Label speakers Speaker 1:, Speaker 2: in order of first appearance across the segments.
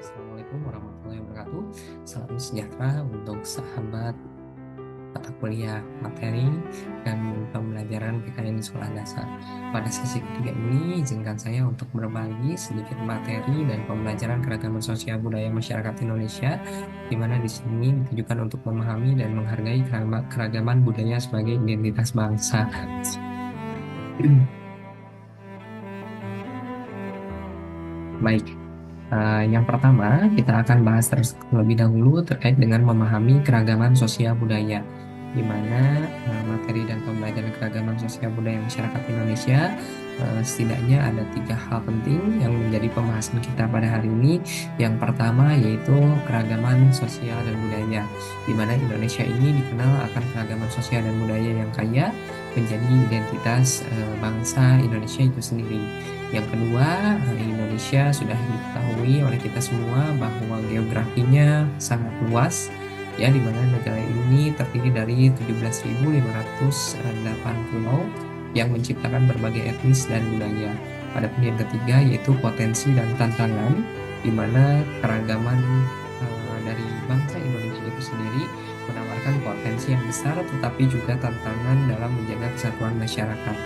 Speaker 1: Assalamualaikum warahmatullahi wabarakatuh. Salam sejahtera untuk sahabat mata kuliah materi dan pembelajaran PKN di sekolah dasar. Pada sesi ketiga ini, izinkan saya untuk berbagi sedikit materi dan pembelajaran keragaman sosial budaya masyarakat Indonesia, di mana di sini ditujukan untuk memahami dan menghargai keragaman budaya sebagai identitas bangsa. Baik, yang pertama, kita akan bahas terlebih dahulu terkait dengan memahami keragaman sosial budaya, di mana materi dan pembelajaran keragaman sosial budaya masyarakat Indonesia setidaknya ada 3 hal penting yang menjadi pembahasan kita pada hari ini. Yang pertama yaitu keragaman sosial dan budaya, di mana Indonesia ini dikenal akan keragaman sosial dan budaya yang kaya, menjadi identitas bangsa Indonesia itu sendiri. Yang kedua, Indonesia sudah diketahui oleh kita semua bahwa geografinya sangat luas, ya, di mana negara ini terdiri dari 17.508 pulau yang menciptakan berbagai etnis dan budaya. Pada yang ketiga yaitu potensi dan tantangan, di mana keragaman dari bangsa Indonesia itu sendiri menawarkan potensi yang besar, tetapi juga tantangan dalam menjaga kesatuan masyarakat.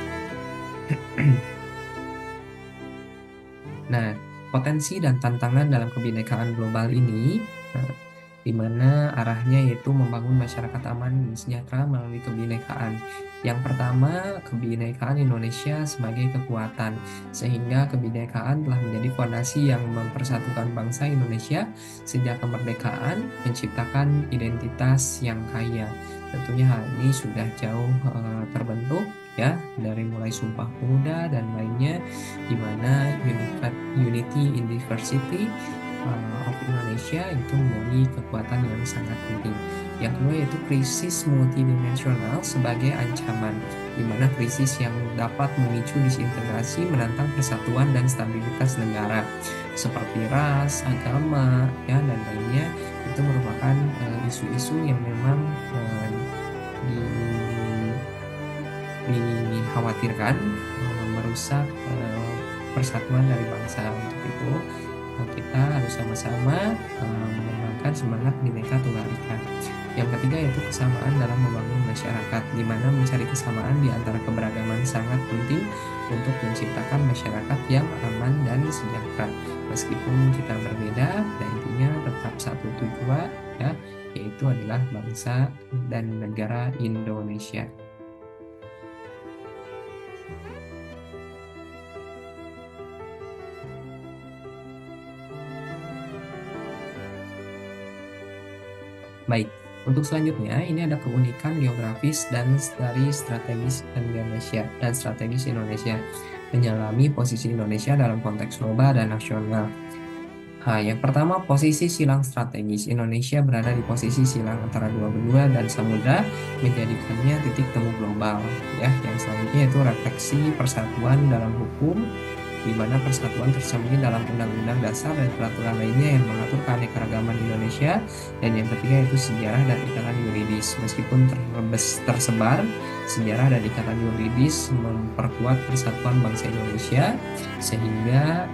Speaker 1: Nah, potensi dan tantangan dalam kebinekaan global ini, di mana arahnya yaitu membangun masyarakat aman dan sejahtera melalui kebinekaan. Yang pertama, kebinekaan Indonesia sebagai kekuatan, sehingga kebinekaan telah menjadi fondasi yang mempersatukan bangsa Indonesia sejak kemerdekaan, menciptakan identitas yang kaya. Tentunya hal ini sudah jauh terbentuk, ya, dari mulai Sumpah Pemuda dan lainnya, di mana Unity in Diversity of Indonesia itu menjadi kekuatan yang sangat penting. Yang kedua yaitu krisis multidimensional sebagai ancaman, di mana krisis yang dapat memicu disintegrasi, menantang persatuan dan stabilitas negara, seperti ras, agama, ya, dan lainnya. Itu merupakan isu-isu yang memang dikhawatirkan merusak persatuan dari bangsa. Untuk itu kita harus sama-sama mengembangkan semangat Bhinneka Tunggal Ika. Yang ketiga yaitu kesamaan dalam membangun masyarakat, di mana mencari kesamaan di antara keberagaman sangat penting untuk menciptakan masyarakat yang aman dan sejahtera. Meskipun kita berbeda, pada intinya tetap satu tujuan, ya, yaitu adalah bangsa dan negara Indonesia. Baik, untuk selanjutnya ini ada keunikan geografis dan dari strategis Indonesia, menyelami posisi Indonesia dalam konteks global dan nasional. Yang pertama, posisi silang strategis. Indonesia berada di posisi silang antara dua benua dan samudra, menjadikannya titik temu global. Ya, yang selanjutnya itu refleksi persatuan dalam hukum, di mana persatuan tersembunyi dalam undang-undang dasar dan peraturan lainnya yang mengatur keanekaragaman Indonesia. Dan yang ketiga itu sejarah dan ikatan yuridis. Meskipun tersebar, sejarah dan ikatan yuridis memperkuat persatuan bangsa Indonesia, sehingga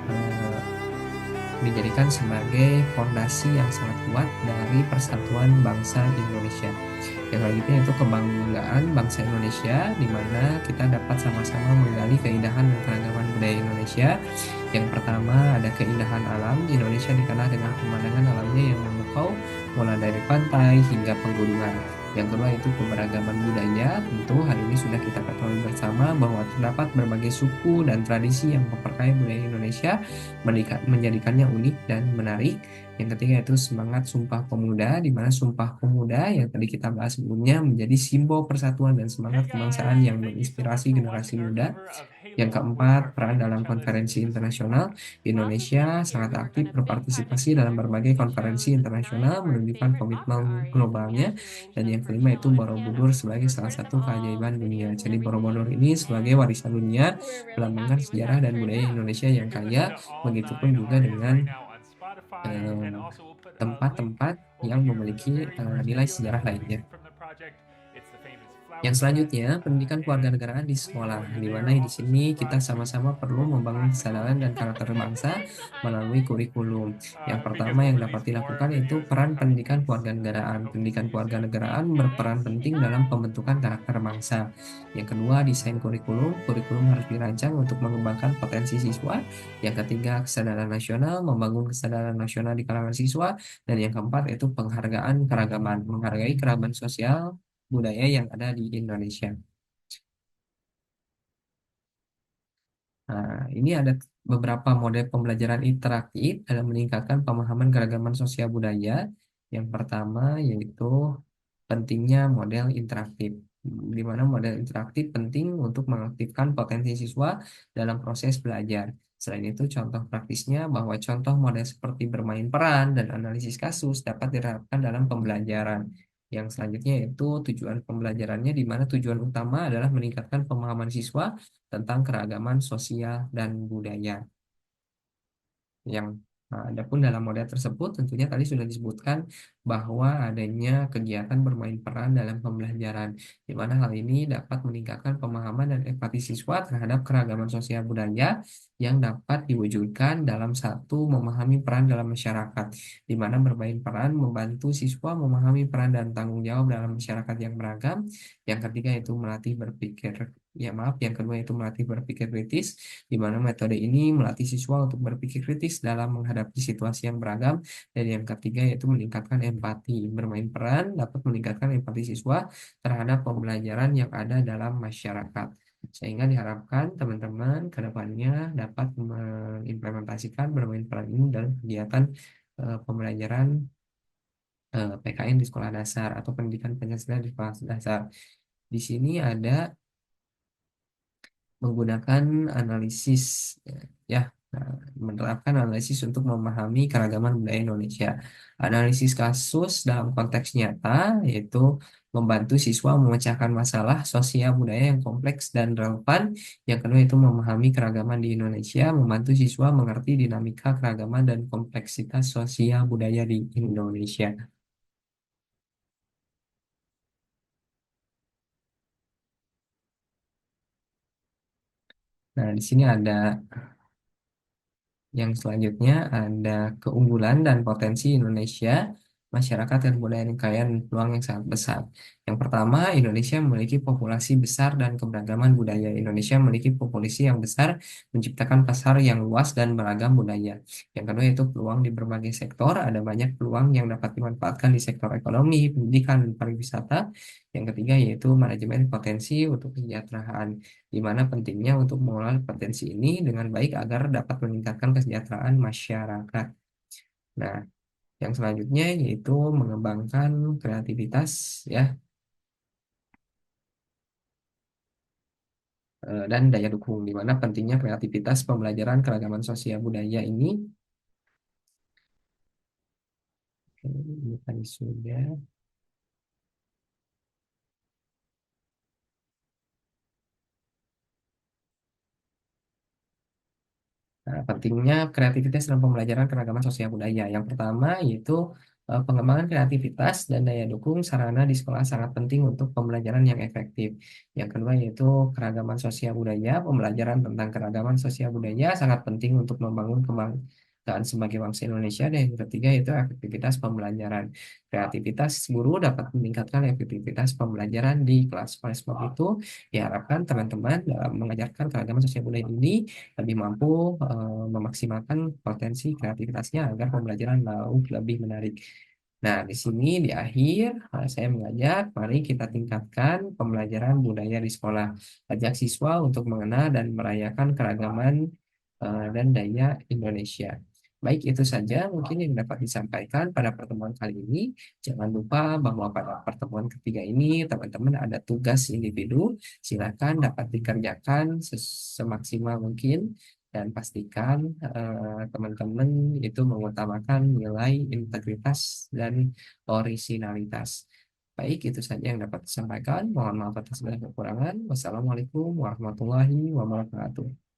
Speaker 1: dijadikan sebagai fondasi yang sangat kuat dari persatuan bangsa Indonesia. Yang selanjutnya itu kebanggaan bangsa Indonesia, di mana kita dapat sama-sama menggali keindahan dan keragaman budaya Indonesia. Yang pertama ada keindahan alam. Indonesia dikenal dengan pemandangan alamnya yang memukau, mulai dari pantai hingga pegunungan. Yang kedua itu keberagaman budaya. Tentu hal ini sudah kita ketahui bersama bahwa terdapat berbagai suku dan tradisi yang memperkaya budaya Indonesia, menjadikannya unik dan menarik. Yang ketiga itu semangat Sumpah Pemuda, di mana Sumpah Pemuda yang tadi kita bahas sebelumnya menjadi simbol persatuan dan semangat kebangsaan yang menginspirasi generasi muda. Yang keempat, peran dalam konferensi internasional. Indonesia sangat aktif berpartisipasi dalam berbagai konferensi internasional, menunjukkan komitmen globalnya. Dan yang kelima itu Borobudur sebagai salah satu keajaiban dunia. Jadi Borobudur ini sebagai warisan dunia, melambangkan sejarah dan budaya Indonesia yang kaya, begitupun juga dengan tempat-tempat yang memiliki nilai sejarah lainnya. Yang selanjutnya, pendidikan kewarganegaraan di sekolah, di mana di sini kita sama-sama perlu membangun kesadaran dan karakter bangsa melalui kurikulum. Yang pertama yang dapat dilakukan yaitu peran pendidikan kewarganegaraan. Pendidikan kewarganegaraan berperan penting dalam pembentukan karakter bangsa. Yang kedua, desain kurikulum. Kurikulum harus dirancang untuk mengembangkan potensi siswa. Yang ketiga, kesadaran nasional, membangun kesadaran nasional di kalangan siswa. Dan yang keempat, yaitu penghargaan keragaman, menghargai keragaman sosial budaya yang ada di Indonesia. Nah, ini ada beberapa model pembelajaran interaktif dalam meningkatkan pemahaman keragaman sosial budaya. Yang pertama yaitu pentingnya model interaktif, di mana model interaktif penting untuk mengaktifkan potensi siswa dalam proses belajar. Selain itu, contoh praktisnya bahwa contoh model seperti bermain peran dan analisis kasus dapat diterapkan dalam pembelajaran. Yang selanjutnya yaitu tujuan pembelajarannya, di mana tujuan utama adalah meningkatkan pemahaman siswa tentang keragaman sosial dan budaya yang adapun dalam model tersebut tentunya tadi sudah disebutkan bahwa adanya kegiatan bermain peran dalam pembelajaran, di mana hal ini dapat meningkatkan pemahaman dan empati siswa terhadap keragaman sosial budaya yang dapat diwujudkan dalam satu memahami peran dalam masyarakat, di mana bermain peran membantu siswa memahami peran dan tanggung jawab dalam masyarakat yang beragam. Yang ketiga itu melatih berpikir, ya maaf, yang kedua itu melatih berpikir kritis, di mana metode ini melatih siswa untuk berpikir kritis dalam menghadapi situasi yang beragam. Dan yang ketiga yaitu meningkatkan empati. Bermain peran dapat meningkatkan empati siswa terhadap pembelajaran yang ada dalam masyarakat. Sehingga diharapkan teman-teman ke depannya dapat mengimplementasikan bermain peran ini dalam kegiatan pembelajaran PKN di sekolah dasar atau pendidikan Pancasila di sekolah dasar. Di sini ada menggunakan analisis, ya nah, menerapkan analisis untuk memahami keragaman budaya Indonesia. Analisis kasus dalam konteks nyata yaitu membantu siswa memecahkan masalah sosial budaya yang kompleks dan relevan. Yang kedua itu memahami keragaman di Indonesia, membantu siswa mengerti dinamika keragaman dan kompleksitas sosial budaya di Indonesia. Nah, di sini ada yang selanjutnya ada keunggulan dan potensi Indonesia, masyarakat dan budaya yang kaya dan peluang yang sangat besar. Yang pertama, Indonesia memiliki populasi besar dan keberagaman budaya. Indonesia memiliki populasi yang besar, menciptakan pasar yang luas dan beragam budaya. Yang kedua itu peluang di berbagai sektor. Ada banyak peluang yang dapat dimanfaatkan di sektor ekonomi, pendidikan, dan pariwisata. Yang ketiga yaitu manajemen potensi untuk kesejahteraan, di mana pentingnya untuk mengelola potensi ini dengan baik agar dapat meningkatkan kesejahteraan masyarakat. Nah, yang selanjutnya yaitu mengembangkan kreativitas, ya, dan daya dukung, di mana pentingnya kreativitas pembelajaran keragaman sosial budaya ini. Oke, ini tadi sudah. Nah, pentingnya kreativitas dalam pembelajaran keragaman sosial budaya. Yang pertama yaitu pengembangan kreativitas dan daya dukung sarana di sekolah sangat penting untuk pembelajaran yang efektif. Yang kedua yaitu keragaman sosial budaya. Pembelajaran tentang keragaman sosial budaya sangat penting untuk membangun kebanggaan sebagai bangsa Indonesia. Dan yang ketiga yaitu efektivitas pembelajaran. Kreativitas guru dapat meningkatkan efektivitas pembelajaran di kelas. Oleh sebab itu, diharapkan teman-teman dalam mengajarkan keragaman sosial budaya ini lebih mampu memaksimalkan potensi kreativitasnya agar pembelajaran lalu lebih menarik. Nah, di sini di akhir saya mengajak, mari kita tingkatkan pembelajaran budaya di sekolah. Ajak siswa untuk mengenal dan merayakan keragaman dan daya Indonesia. Baik, itu saja mungkin yang dapat disampaikan pada pertemuan kali ini. Jangan lupa bahwa pada pertemuan ketiga ini teman-teman ada tugas individu. Silakan dapat dikerjakan semaksimal mungkin dan pastikan teman-teman itu mengutamakan nilai integritas dan orisinalitas. Baik, itu saja yang dapat disampaikan. Mohon maaf atas segala kekurangan. Wassalamualaikum warahmatullahi wabarakatuh.